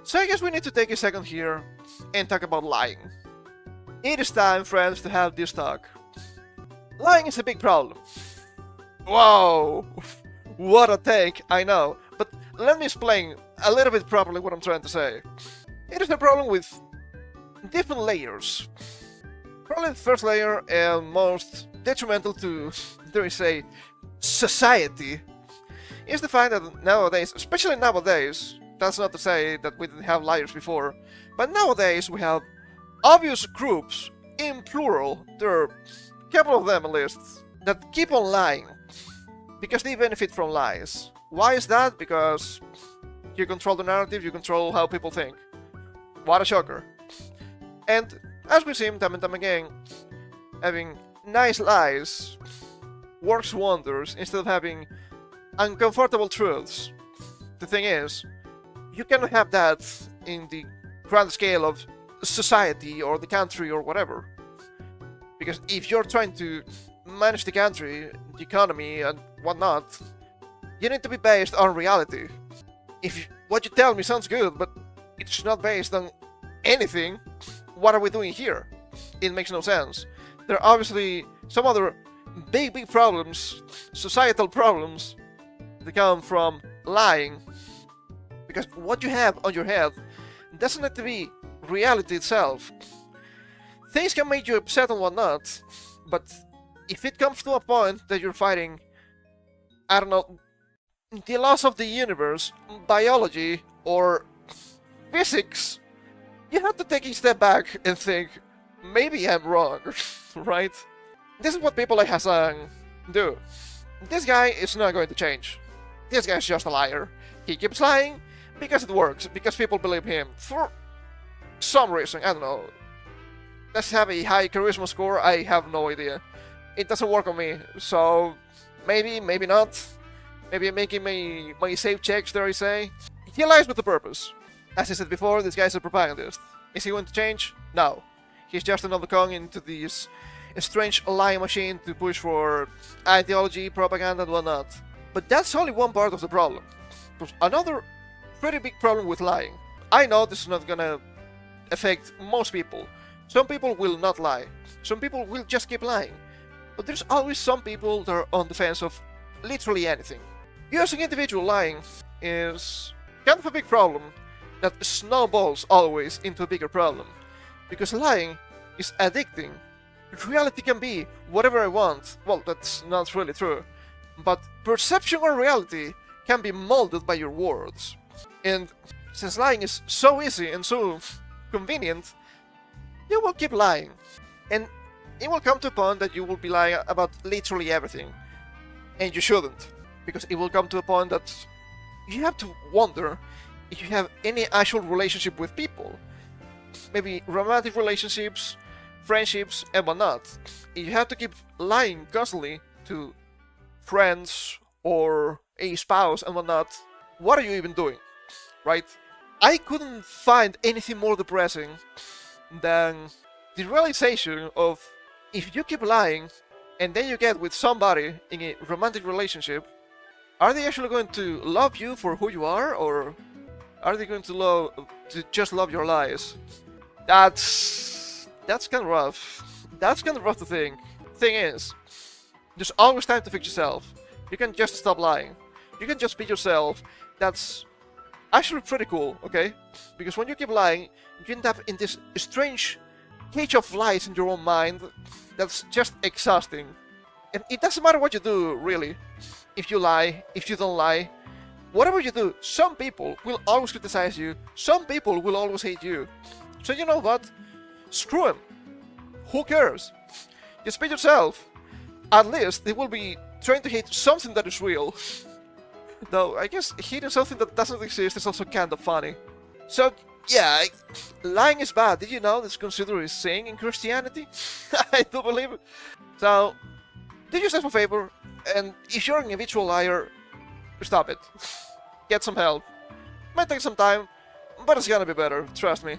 So I guess we need to take a second here and talk about lying. It is time, friends, to have this talk. Lying is a big problem. Whoa! What a take, I know. But let me explain a little bit properly what I'm trying to say. It is a problem with different layers. Probably the first layer and most detrimental to, dare I say, society is the fact that nowadays, especially nowadays, that's not to say that we didn't have liars before, but nowadays we have obvious groups, in plural, there are a couple of them at least, that keep on lying because they benefit from lies. Why is that? Because you control the narrative, you control how people think. What a shocker. And as we see time and time again, having nice lies works wonders instead of having uncomfortable truths. The thing is, you cannot have that in the grand scale of society or the country or whatever. Because if you're trying to manage the country, the economy and whatnot, you need to be based on reality. If what you tell me sounds good, but it's not based on anything, what are we doing here? It makes no sense. There are obviously some other big problems, societal problems, that come from lying. Because what you have on your head doesn't have to be reality itself. Things can make you upset and whatnot, but if it comes to a point that you're fighting, I don't know, the laws of the universe, biology, or physics, you have to take a step back and think, maybe I'm wrong, right? This is what people like Hassan do. This guy is not going to change. This guy's just a liar. He keeps lying because it works, because people believe him. For some reason, I don't know. Let's have a high charisma score, I have no idea. It doesn't work on me, so maybe, maybe not. Maybe I'm making my safe checks, dare I say. He lies with a purpose. As I said before, this guy's a propagandist. Is he going to change? No. He's just another cog into this strange lying machine to push for ideology, propaganda, and whatnot. But that's only one part of the problem. There's another pretty big problem with lying. I know this is not gonna affect most people. Some people will not lie. Some people will just keep lying. But there's always some people that are on the fence of literally anything. Using individual lying is kind of a big problem that snowballs always into a bigger problem. Because lying is addicting. Reality can be whatever I want. Well, that's not really true. But perception of reality can be molded by your words. And since lying is so easy and so convenient, you will keep lying. And it will come to a point that you will be lying about literally everything. And you shouldn't. Because it will come to a point that you have to wonder if you have any actual relationship with people. Maybe romantic relationships, friendships, and whatnot. If you have to keep lying constantly to friends or a spouse and whatnot, what are you even doing? Right? I couldn't find anything more depressing than the realization of if you keep lying and then you get with somebody in a romantic relationship, are they actually going to love you for who you are, or are they going to just love your lies? That's kind of rough. That's kind of rough to think. Thing is, there's always time to fix yourself. You can just stop lying. You can just be yourself. That's actually pretty cool, okay? Because when you keep lying, you end up in this strange cage of lies in your own mind that's just exhausting. And it doesn't matter what you do, really. If you lie, if you don't lie, whatever you do, some people will always criticize you, some people will always hate you. So you know what? Screw them. Who cares? Just be yourself. At least they will be trying to hate something that is real. Though, I guess hating something that doesn't exist is also kind of funny. So, yeah, lying is bad. Did you know that's considered a sin in Christianity? I do believe it. So, do yourself a favor, and if you're an habitual liar, stop it. Get some help. Might take some time, but it's gonna be better, trust me.